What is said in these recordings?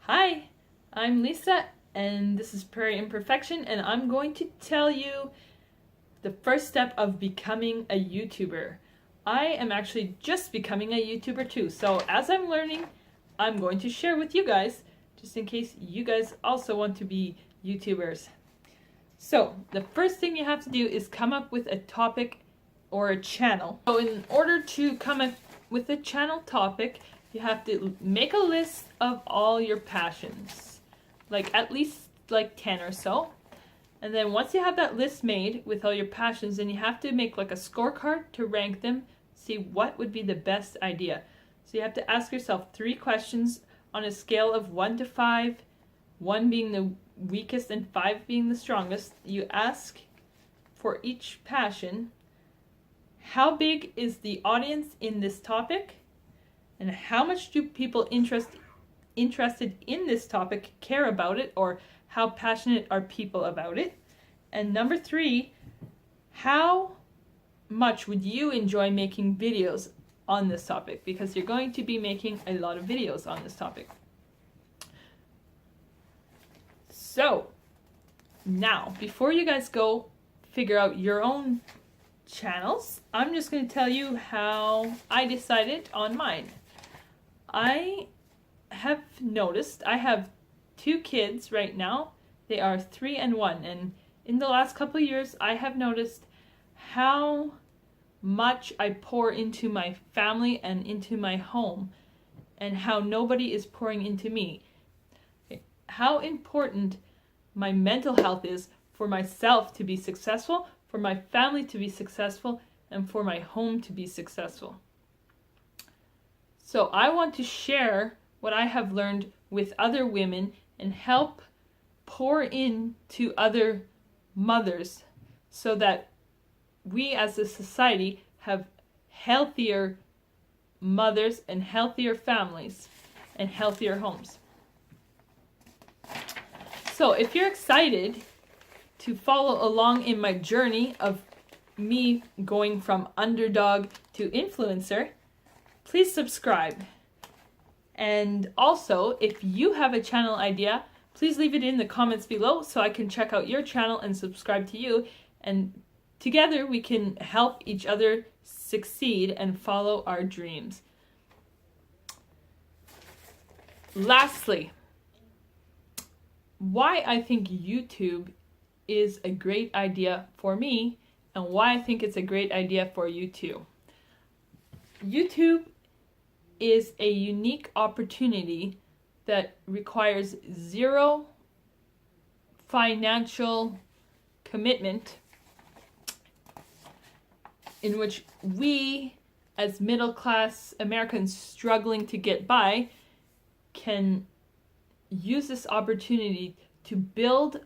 Hi, I'm Lisa, and this is Prairie Imperfection, and I'm going to tell you the first step of becoming a YouTuber. I am actually just becoming a YouTuber too, so as I'm learning, I'm going to share with you guys, just in case you guys also want to be YouTubers. So, the first thing you have to do is come up with a topic or a channel. So in order to come up with a channel topic, you have to make a list of all your passions, like at least like 10 or so. And then once you have that list made with all your passions, then you have to make like a scorecard to rank them, see what would be the best idea. So you have to ask yourself 3 questions on a scale of 1 to 5, 1 being the weakest and 5 being the strongest. You ask for each passion, how big is the audience in this topic? And how much do people interested in this topic care about it, or how passionate are people about it? And number 3, how much would you enjoy making videos on this topic? Because you're going to be making a lot of videos on this topic. So, now, before you guys go figure out your own channels, I'm just going to tell you how I decided on mine. I have noticed I have 2 kids right now. They are 3 and 1, and in the last couple of years I have noticed how much I pour into my family and into my home, and how nobody is pouring into me. How important my mental health is for myself to be successful, for my family to be successful, and for my home to be successful. So I want to share what I have learned with other women and help pour into other mothers so that we as a society have healthier mothers and healthier families and healthier homes. So if you're excited to follow along in my journey of me going from underdog to influencer, please subscribe. And also, if you have a channel idea, please leave it in the comments below so I can check out your channel and subscribe to you. And together we can help each other succeed and follow our dreams. Lastly, why I think YouTube is a great idea for me and why I think it's a great idea for you too. YouTube is a unique opportunity that requires 0 financial commitment, in which we as middle class Americans struggling to get by can use this opportunity to build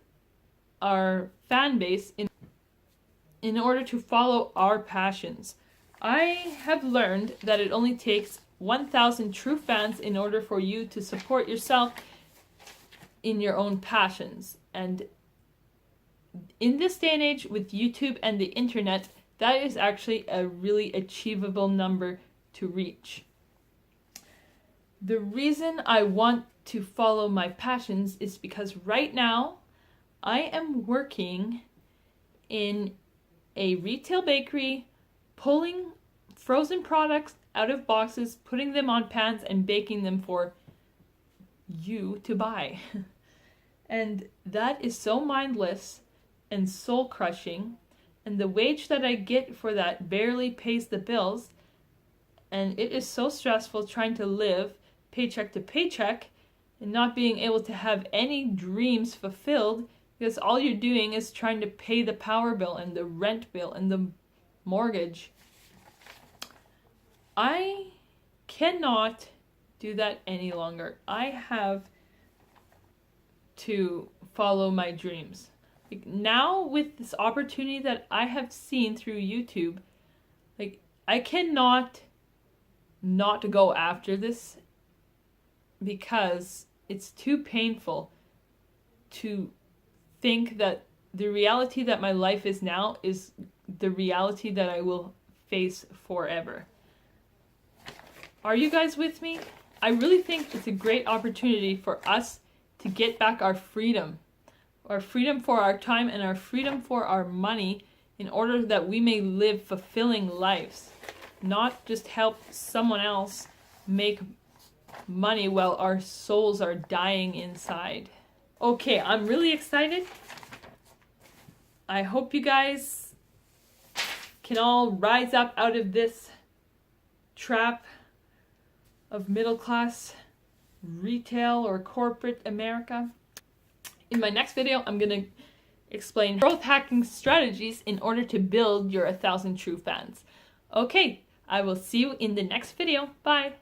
our fan base in order to follow our passions. I have learned that it only takes 1,000 true fans in order for you to support yourself in your own passions. And in this day and age with YouTube and the internet, that is actually a really achievable number to reach. The reason I want to follow my passions is because right now I am working in a retail bakery, pulling frozen products out of boxes, putting them on pans, and baking them for you to buy. And that is so mindless and soul crushing, and the wage that I get for that barely pays the bills, and it is so stressful trying to live paycheck to paycheck and not being able to have any dreams fulfilled, because all you're doing is trying to pay the power bill and the rent bill and the mortgage. I cannot do that any longer. I have to follow my dreams. Like now with this opportunity that I have seen through YouTube, like I cannot not go after this, because it's too painful to think that the reality that my life is now is the reality that I will face forever. Are you guys with me? I really think it's a great opportunity for us to get back our freedom for our time and our freedom for our money, in order that we may live fulfilling lives, not just help someone else make money while our souls are dying inside. Okay, I'm really excited. I hope you guys can all rise up out of this trap of middle class retail or corporate America. In my next video, I'm going to explain growth hacking strategies in order to build your 1,000 true fans. Okay, I will see you in the next video. Bye!